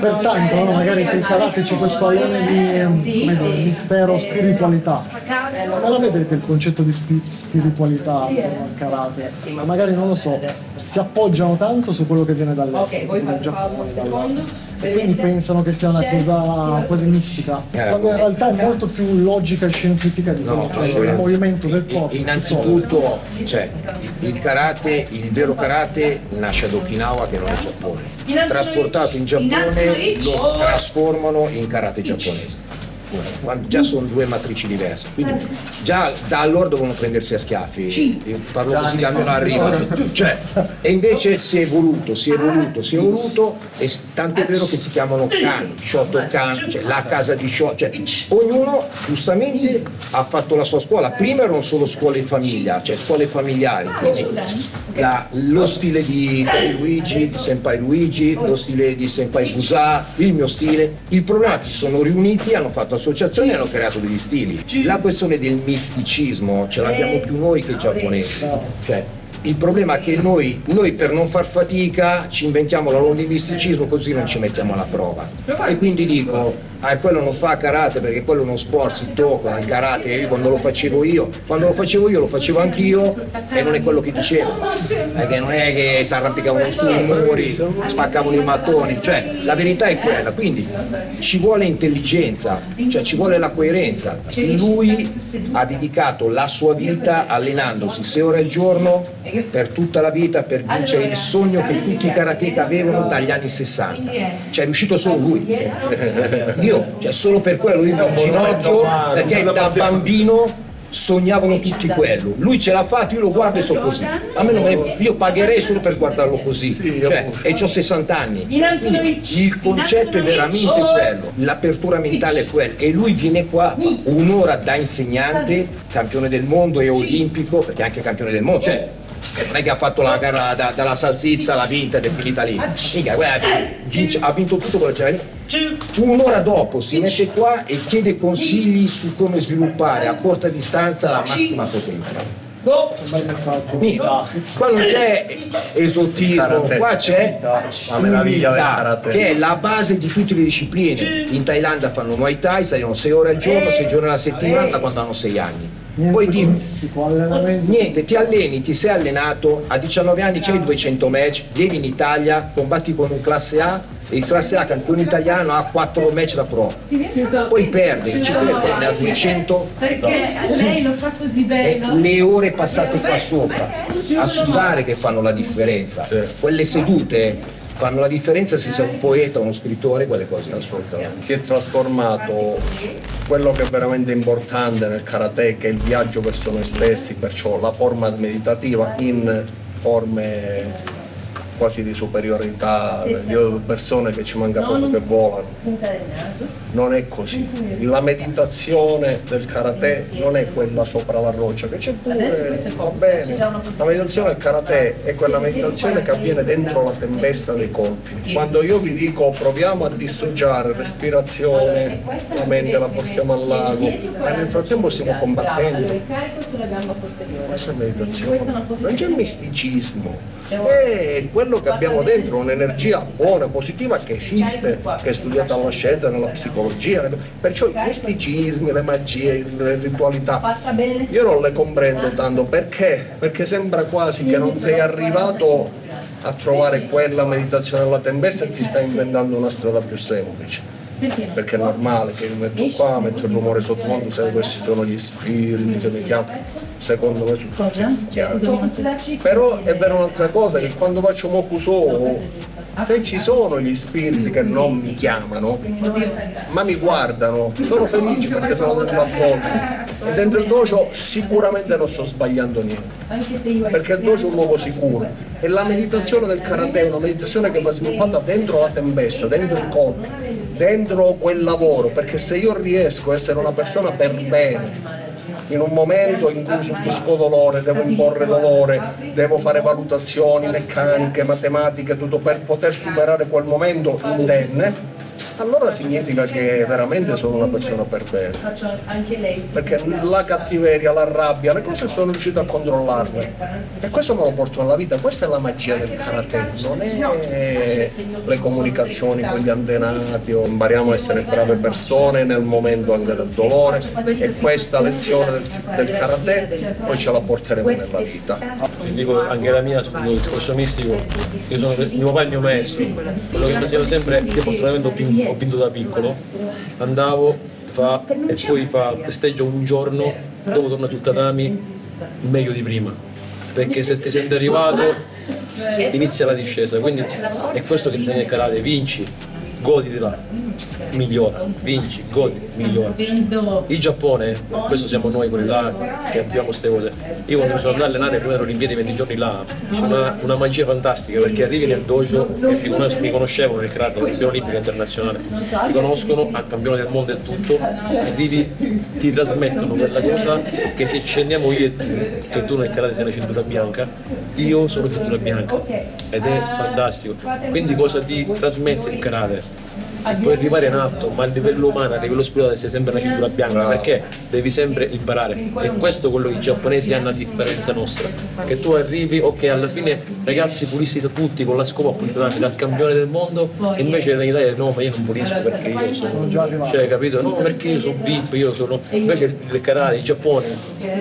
pertanto no, magari se in karate c'è questo alone di come dire, mistero, spiritualità, come la vedete il concetto di spiritualità al karate? Ma magari non lo so, si appoggiano tanto su quello che viene dall'estero, tipo dal Giappone, e quindi pensano che sia una cosa quasi mistica, quando in realtà è molto più logica e scientifica di quello, cioè il movimento del corpo. Innanzitutto, cioè, il karate, il vero karate nasce ad Okinawa, che non è Giappone. Trasportato in Giappone lo trasformano in karate giapponese. Quando già sono due matrici diverse, quindi già da allora devono prendersi a schiaffi. Io parlo così da non arriva, cioè, e invece si è evoluto, e tanto è vero che si chiamano kan, Shotokan, cioè la casa di Shoto, cioè ognuno giustamente ha fatto la sua scuola. Prima erano solo scuole in famiglia, cioè scuole familiari, quindi lo stile di Luigi, di Senpai Luigi, lo stile di Senpai Kusa, il mio stile. Il problema è che si sono riuniti, hanno fatto associazioni e hanno creato degli stili. La questione del misticismo ce l'abbiamo più noi che i giapponesi, cioè il problema è che noi per non far fatica ci inventiamo la loro di misticismo, così non ci mettiamo alla prova. E quindi dico, quello non fa karate perché quello è uno sport, si tocca, il karate, io quando lo facevo io lo facevo anch'io e non è quello che dicevo, perché non è che si arrampicavano sui muri, spaccavano i mattoni, cioè la verità è quella, quindi ci vuole intelligenza, cioè ci vuole la coerenza. Lui ha dedicato la sua vita allenandosi 6 ore al giorno per tutta la vita per vincere il sogno che tutti i karateka avevano dagli anni 60, cioè è riuscito solo lui. Cioè solo per quello io mi inginocchio, perché da bambino sognavano tutti quello. Lui ce l'ha fatto, io lo guardo e sono così. A me non me ne... Io pagherei solo per guardarlo così, cioè, e ho 60 anni. Quindi il concetto è veramente quello, l'apertura mentale è quella. E lui viene qua un'ora da insegnante, campione del mondo e olimpico, perché è anche campione del mondo. Cioè, non è che ha fatto la gara dalla salsiccia, l'ha vinta ed è finita lì. Mica, ha vinto tutto quello che c'era. Un'ora dopo si mette qua e chiede consigli su come sviluppare a corta distanza la massima potenza. Qua non c'è esotismo, qua c'è umiltà, che è la base di tutte le discipline. In Thailandia fanno Muay Thai, saranno 6 ore al giorno, 6 giorni alla settimana da quando hanno 6 anni. Poi niente, ti alleni, ti sei allenato, a 19 anni c'hai 200 match, vieni in Italia, combatti con un classe A, e il classe A campione italiano ha 4 match da pro, poi perde, ne ha 200, perché lei lo fa così bello, le ore passate qua sopra a sudare che fanno la differenza, quelle sedute fanno la differenza se sei un poeta, uno scrittore, quelle cose. Assolutamente. Si è trasformato quello che è veramente importante nel karate, che è il viaggio verso noi stessi, perciò la forma meditativa in forme quasi di superiorità, di persone che ci manca poco che volano. Non è così. La meditazione del karate non è quella sopra la roccia, che c'è pure, va bene. La meditazione del karate è quella meditazione che avviene dentro la tempesta dei colpi. Quando io vi dico proviamo a dissociare respirazione, la mente la portiamo al lago, ma nel frattempo stiamo combattendo. Questa è meditazione. Non c'è misticismo. È quello che abbiamo dentro, un'energia buona, positiva, che esiste, che è studiata alla scienza, nella psicologia, perciò i misticismi, le magie, le ritualità io non le comprendo tanto, perché sembra quasi che non sei arrivato a trovare quella meditazione della tempesta e ti stai inventando una strada più semplice. Perché è normale che io metto qua, metto il rumore sottofondo, se questi sono gli spiriti che mi chiamano, secondo me sono chiaro. Però è vero un'altra cosa, che quando faccio Mokuso, se ci sono gli spiriti che non mi chiamano, ma mi guardano, sono felici perché sono dentro al dojo. E dentro il dojo sicuramente non sto sbagliando niente, perché il dojo è un luogo sicuro. E la meditazione del karate è una meditazione che va sviluppata dentro la tempesta, dentro i colpi, dentro quel lavoro, perché se io riesco a essere una persona per bene, in un momento in cui subisco dolore, devo imporre dolore, devo fare valutazioni meccaniche, matematiche, tutto per poter superare quel momento indenne, allora significa che veramente sono una persona per bene. Perché la cattiveria, la rabbia, le cose sono riuscito a controllarle. E questo me lo porto nella vita, questa è la magia del karate, non è le comunicazioni con gli antenati, o impariamo a essere brave persone nel momento anche del dolore, e questa lezione del karate poi ce la porteremo nella vita. Ti dico anche la mia sul discorso mistico, io sono mio papà è il mio maestro, quello che mi dicevo sempre, io fortunatamente ho vinto da piccolo, andavo e poi festeggio un giorno, dopo torno sul tatami meglio di prima, perché se ti senti arrivato inizia la discesa, quindi è questo che bisogna il karate, vinci, goditela, migliora, vinci, godi, migliora. Il Giappone, questo siamo noi quelli là che attiviamo queste cose. Io quando mi sono andato a allenare prima delle Olimpiadi 20 giorni là, c'è una magia fantastica, perché arrivi nel dojo e mi conoscevano nel karate, campione olimpico internazionale, mi conoscono a campione del mondo e tutto, arrivi, ti trasmettono quella cosa che se scendiamo io e tu, che tu nel karate sei una cintura bianca, io sono cintura bianca, ed è fantastico. Quindi cosa ti trasmette il karate? Puoi arrivare in alto, ma a livello umano, a livello spirituale sei sempre una cintura bianca, perché devi sempre imparare. E questo è quello che i giapponesi hanno a differenza nostra, che tu arrivi, ok, alla fine ragazzi pulissi tutti con la scopa puntata dal campione del mondo, e invece in Italia no, ma io non pulisco perché io sono, cioè, capito? No, perché io sono VIP, io sono, invece il karate, il Giappone,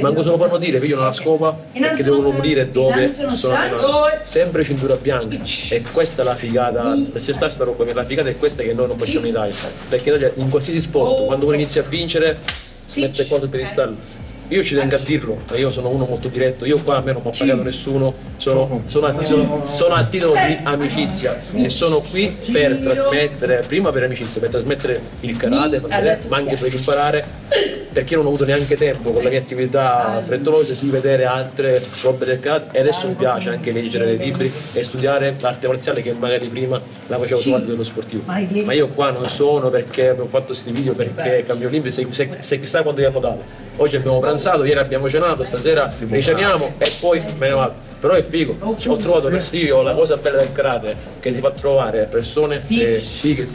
manco se lo fanno dire, pigliano la scopa perché devono pulire dove sono arrivati. Sempre cintura bianca, e questa è la figata, se sta sta roba, la figata è questa che noi non facciamo in Italia, perché in Italia in qualsiasi sport quando uno inizia a vincere si mette cose per piedistallo. Io ci tengo a dirlo, io sono uno molto diretto, io qua a me non mi ha pagato nessuno, sono a titolo di amicizia e sono qui per trasmettere, prima per amicizia, per trasmettere il karate, ma anche per imparare, perché io non ho avuto neanche tempo con la mia attività frettolosa di vedere altre robe del karate, e adesso mi piace anche leggere dei libri e studiare l'arte marziale che magari prima la facevo solo a livello sportivo. Ma io qua non sono perché abbiamo fatto questi video, perché cambio libri, se chissà quando abbiamo dato. Oggi abbiamo pranzato, ieri abbiamo cenato, stasera riceniamo e poi me ne vado. Però è figo, ho trovato io la cosa bella del karate, che ti fa trovare persone fighe,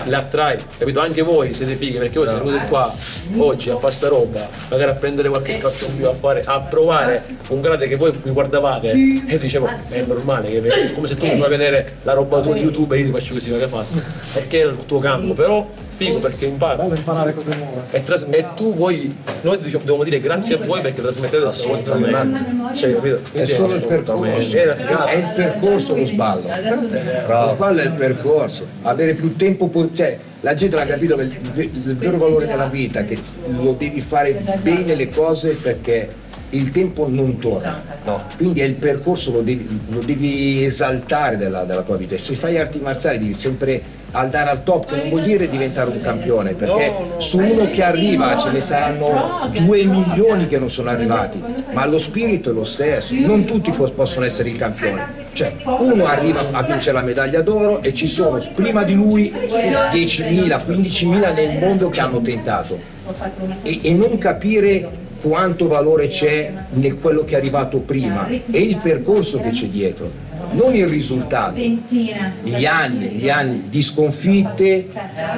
le attrai, capito? Anche voi siete fighi, perché voi siete venuti qua oggi a fare sta roba, magari a prendere qualche calcio in più, a provare un karate che voi mi guardavate e dicevo, è normale, che è come se tu mi fai vedere la roba tu di YouTube e io ti faccio così, ma che fai? Perché è il tuo campo, però figo perché impari. Bello imparare cose nuove. E tu vuoi, noi dobbiamo dire grazie a voi perché trasmettete assolutamente. Cioè, capito? È solo il percorso, è il percorso lo sballo. Lo sballo è il percorso, avere più tempo, cioè la gente non ha capito che il vero valore della vita è che lo devi fare bene le cose, perché il tempo non torna, no? Quindi è il percorso, lo devi esaltare della tua vita. Se fai arti marziali devi sempre andare al top, che non vuol dire diventare un campione, perché su uno che arriva ce ne saranno 2 milioni che non sono arrivati, ma lo spirito è lo stesso, non tutti possono essere i campioni, cioè uno arriva a vincere la medaglia d'oro e ci sono prima di lui 10.000, 15.000 nel mondo che hanno tentato, e non capire quanto valore c'è nel quello che è arrivato prima e il percorso che c'è dietro, non il risultato. Gli anni di sconfitte,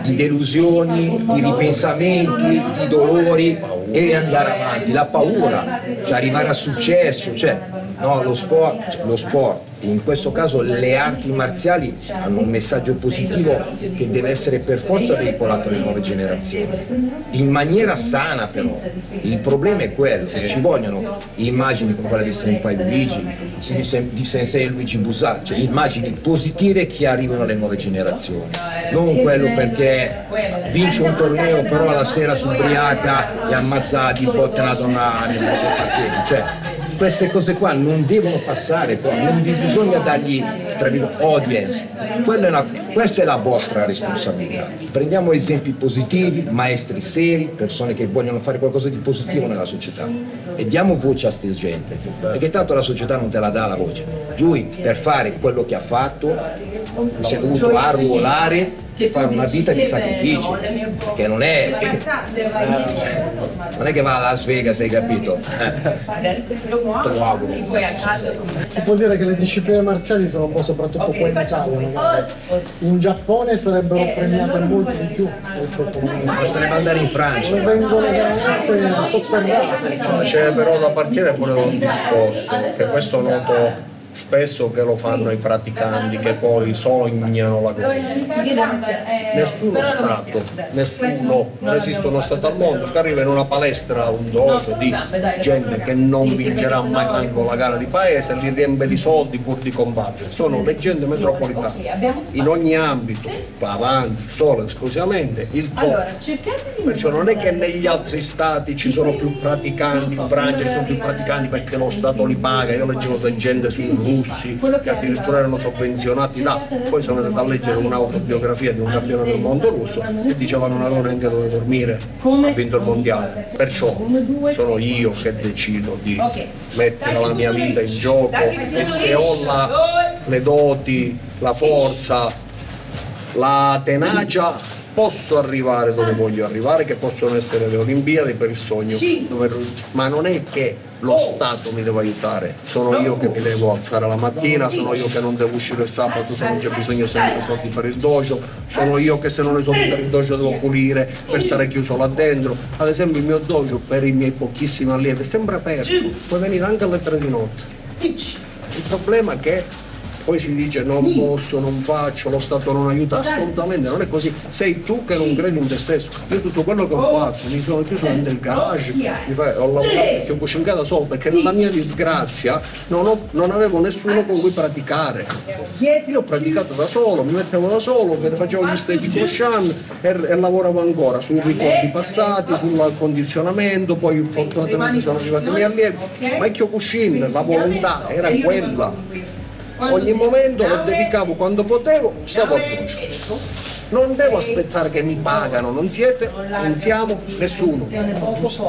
di delusioni, di ripensamenti, di dolori, e andare avanti, la paura, cioè arrivare al successo, cioè no, lo sport, in questo caso le arti marziali hanno un messaggio positivo che deve essere per forza veicolato alle nuove generazioni, in maniera sana però. Il problema è quello, ci vogliono immagini come quella di Senpai Luigi, di Sensei Luigi Busà, cioè immagini positive che arrivano alle nuove generazioni, non quello perché vince un torneo però alla sera si ubriaca e ammazza di botte una donna nel parcheggio, cioè queste cose qua non devono passare, non bisogna dargli, tra virgolette, audience. Questa è la vostra responsabilità. Prendiamo esempi positivi, maestri seri, persone che vogliono fare qualcosa di positivo nella società, e diamo voce a questa gente, perché tanto la società non te la dà la voce. Lui per fare quello che ha fatto si è dovuto arruolare che fanno una vita di sacrifici, che non è che va a Las Vegas, hai capito? Te lo auguro. Si può dire che le discipline marziali sono un po' soprattutto qua in Italia, magari. In Giappone sarebbero premiate molto di più rispetto a noi. Basterebbe andare in Francia. Vengono veramente sotterrate. C'è però da partire pure da un discorso, che questo noto spesso che lo fanno i praticanti che poi sognano la cosa. Nessuno Stato, non esiste uno Stato al mondo che arriva in una palestra, un dojo di gente che non vincerà mai manco la gara di paese e li riempie di soldi pur di combattere. Sono leggende metropolitane. In ogni ambito va avanti solo esclusivamente il top. Perciò non è che negli altri stati ci sono più praticanti, in Francia ci sono più praticanti perché lo Stato li paga. Io leggevo da gente sui russi che addirittura erano sovvenzionati là, poi sono andato a leggere un'autobiografia di un campione del mondo russo e diceva non avevo neanche dove dormire, ha vinto il mondiale. Perciò sono io che decido di mettere la mia vita in gioco e se ho le doti, la forza, la tenacia posso arrivare dove voglio arrivare, che possono essere le Olimpiadi per il sogno, ma non è che lo Stato mi deve aiutare, sono io che mi devo alzare la mattina, sono io che non devo uscire il sabato se non c'è bisogno sempre soldi per il dojo, sono io che se non ho i soldi per il dojo devo pulire per stare chiuso là dentro. Ad esempio il mio dojo per i miei pochissimi allievi è sempre aperto, puoi venire anche alle 3 di notte. Il problema è che poi si dice non posso, non faccio, lo Stato non aiuta, assolutamente non è così, sei tu che non credi in te stesso. Io tutto quello che ho fatto, mi sono chiuso nel garage, ho lavorato che ho cucinato da solo perché nella mia disgrazia non avevo nessuno con cui praticare. Io ho praticato da solo, mi mettevo da solo, facevo gli stage con Sean e lavoravo ancora sui ricordi passati, sul condizionamento, poi fortunatamente sono arrivati i miei allievi, ma il Kyokushin, la volontà era quella. Ogni momento lo dedicavo quando potevo, stavo a dojo. Non devo aspettare che mi pagano, non siamo nessuno.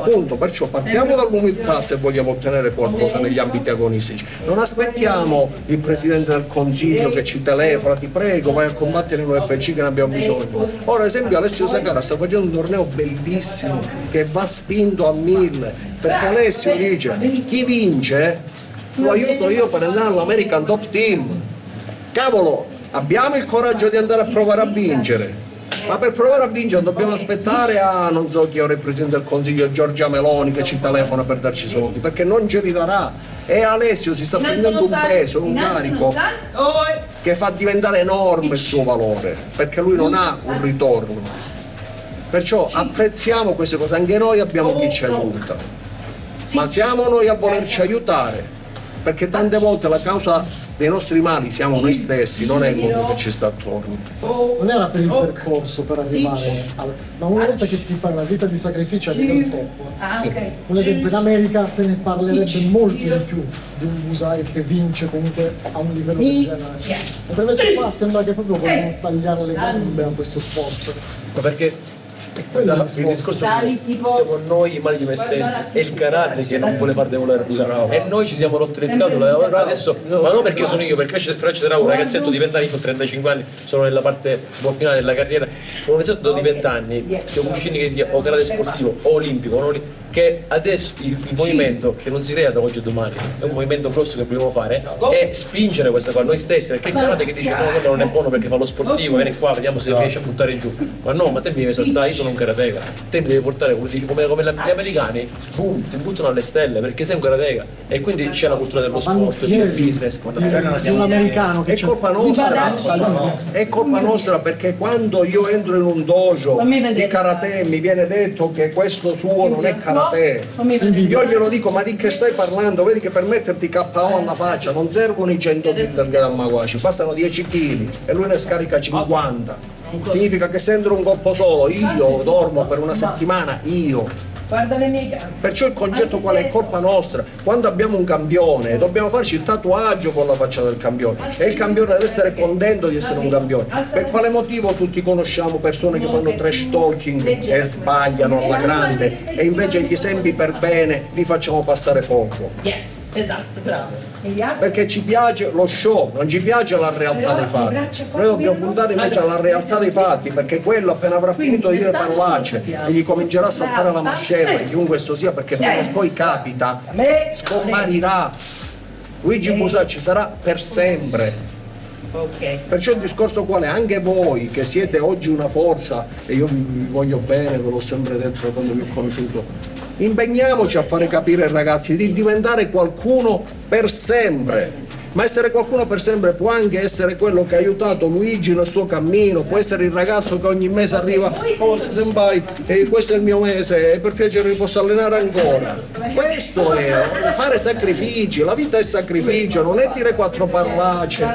Punto. Perciò partiamo dall'umiltà se vogliamo ottenere qualcosa negli ambiti agonistici. Non aspettiamo il Presidente del Consiglio che ci telefona, ti prego, vai a combattere in UFC che ne abbiamo bisogno. Ora, ad esempio, Alessio Sakara sta facendo un torneo bellissimo che va spinto a 1000, perché Alessio dice, chi vince lo aiuto io per andare all'American Top Team. Cavolo, abbiamo il coraggio di andare a provare a vincere, ma per provare a vincere dobbiamo aspettare a non so chi ora è il Presidente del Consiglio, Giorgia Meloni, che ci telefona per darci soldi, perché non ce li darà. E Alessio si sta prendendo un peso, un carico che fa diventare enorme il suo valore, perché lui non ha un ritorno. Perciò apprezziamo queste cose, anche noi abbiamo chi ci aiuta, ma siamo noi a volerci aiutare. Perché tante volte la causa dei nostri mali siamo noi stessi, non è il mondo che ci sta attorno. Non era per il percorso per arrivare ma una volta che ti fai una vita di sacrificio arriva il top. Un esempio, in America se ne parlerebbe molto di più di un Busai che vince comunque a un livello del genere. Mentre invece qua sembra che proprio vogliono tagliare le gambe a questo sport. Ma perché il discorso è che siamo noi i mali di noi stessi, è il karate che non vuole far demolare e noi ci siamo rotti le scatole adesso, ma non perché sono io, perché ci sarà un ragazzetto di 20 anni con 35 anni, sono nella parte un po' finale della carriera, un ragazzetto di 20 anni che Cuscini che sia o karate sportivo o olimpico, che adesso il movimento che non si crea da oggi a domani, è un movimento grosso che vogliamo fare, è spingere questa cosa noi stessi, perché il karate che dice no, quello non è buono perché fa lo sportivo, vieni qua, vediamo se riesce a buttare giù, ma no, ma te mi devi saltare, io sono un karateka, te mi devi portare come gli americani, boom, ti buttano alle stelle perché sei un karateka, e quindi c'è la cultura dello sport, c'è il business. Un americano che è colpa nostra, è colpa nostra, perché quando io entro in un dojo di karate mi viene detto che questo suo non è karate. Io glielo dico, ma di che stai parlando? Vedi che per metterti KO alla faccia non servono i 100 kg del Gadamaguaci, bastano 10 kg e lui ne scarica 50. Significa che se entro un colpo solo, io dormo per una settimana, Guarda le mie gambe. Perciò il concetto qual è? Colpa nostra. Quando abbiamo un campione dobbiamo farci il tatuaggio con la faccia del campione e il campione deve essere contento di essere un campione. Per quale motivo tutti conosciamo persone che fanno trash talking e sbagliano alla grande e invece gli esempi per bene li facciamo passare poco? Yes, esatto, bravo. perché ci piace lo show, non ci piace la realtà dei fatti. Noi dobbiamo puntare invece alla realtà dei fatti, perché quello appena avrà finito di dire parolacce e gli comincerà a saltare la mascella, chiunque esso sia, perché prima o poi capita, scomparirà. Luigi Musacci sarà per sempre. Perciò il discorso qual è? Anche voi che siete oggi una forza, e io vi voglio bene, ve l'ho sempre detto quando vi ho conosciuto, impegniamoci a fare capire ai ragazzi di diventare qualcuno per sempre. Ma essere qualcuno per sempre può anche essere quello che ha aiutato Luigi nel suo cammino, può essere il ragazzo che ogni mese arriva, oh senpai, questo è il mio mese, e per piacere mi posso allenare ancora. Questo è fare sacrifici, la vita è sacrificio, non è dire 4 parolacce,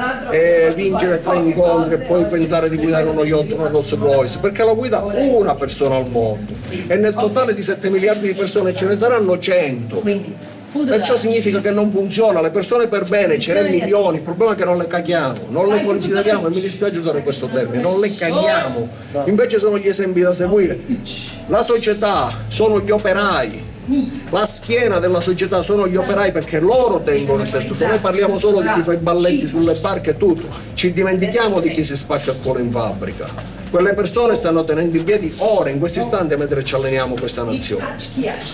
vincere 3 incontri e poi pensare di guidare uno yacht, una Rolls Royce, perché la guida una persona al mondo e nel totale di 7 miliardi di persone ce ne saranno 100. Perciò significa che non funziona, le persone per bene ce ne milioni, il problema è che non le caghiamo, non le consideriamo, e mi dispiace usare questo termine, non le caghiamo, invece sono gli esempi da seguire. La società sono gli operai, la schiena della società sono gli operai, perché loro tengono il tessuto. Noi parliamo solo di chi fa i balletti sulle barche e tutto, ci dimentichiamo di chi si spacca il cuore in fabbrica. Quelle persone stanno tenendo in piedi ora, in questo istante, mentre ci alleniamo questa nazione.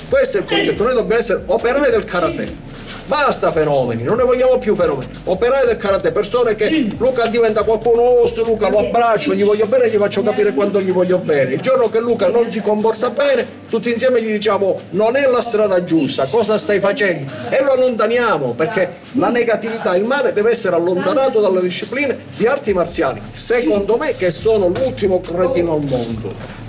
Questo è il concetto, noi dobbiamo essere operai del karate. Basta fenomeni, non ne vogliamo più fenomeni. Operai del karate, persone che Luca diventa qualcuno, oh se Luca lo abbraccio, gli voglio bene, gli faccio capire quanto gli voglio bene. Il giorno che Luca non si comporta bene, tutti insieme gli diciamo non è la strada giusta, cosa stai facendo? E lo allontaniamo, perché la negatività, il male deve essere allontanato dalle discipline di arti marziali, secondo me, che sono l'ultimo cretino al mondo.